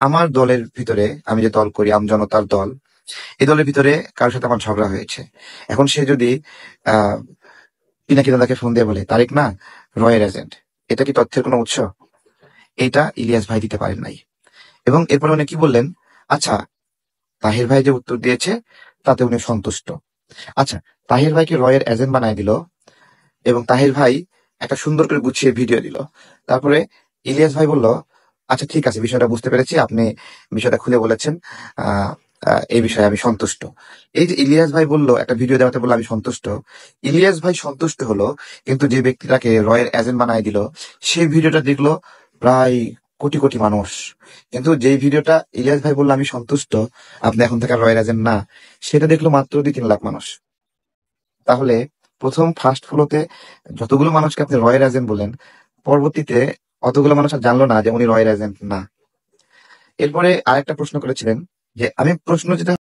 আমার দলের ভিতরে, আমি যে দল করি আমজনতার দল, এই দলের ভিতরে কারোর সাথে আমার ঝগড়া হয়েছে। এখন সে যদি আহ পিনাকি দাদাকে ফোন দিয়ে বলে, তারেক না রয়ের এজেন্ট, এটা কি তথ্যের কোনো উৎস? এটা ইলিয়াস ভাই দিতে পারেন নাই। এবং এরপরে উনি কি বললেন, আচ্ছা তাহির ভাই যে উত্তর দিয়েছে তাতে উনি সন্তুষ্ট। আচ্ছা, তাহির ভাইকে রয়ের এজেন্ট বানায় দিল এবং তাহির ভাই একটা সুন্দর করে গুছিয়ে ভিডিও দিল। তারপরে ইলিয়াস ভাই বলল, আচ্ছা ঠিক আছে, বিষয়টা বুঝতে পেরেছি, আপনি বিষয়টা খুলে বলেছেন, আহ এই বিষয়ে আমি সন্তুষ্ট। এই যে ইলিয়াস ভাই বলল একটা ভিডিও দেওয়াতে বললো আমি সন্তুষ্ট, ইলিয়াস ভাই সন্তুষ্ট হলো, কিন্তু যে ব্যক্তিটাকে রয়ের এজেন্ট বানায় দিল সেই ভিডিওটা দেখলো প্রায় কোটি কোটি মানুষ। কিন্তু যেই ভিডিওটা ইলিয়াস ভাই বললো আমি সন্তুষ্ট, আপনি এখন থেকে আর রয়ের এজেন্ট না, সেটা দেখলো মাত্র 2-3 লাখ মানুষ। তাহলে প্রথম ফার্স্ট ফ্লোতে যতগুলো মানুষকে আপনি রয়ের এজেন্ট বলেন, পরবর্তীতে অতগুলো মানুষ আর জানলো না যে উনি রয়ের এজেন্ট না। এরপরে আরেকটা প্রশ্ন করেছিলেন, যে আমি প্রশ্ন যেটা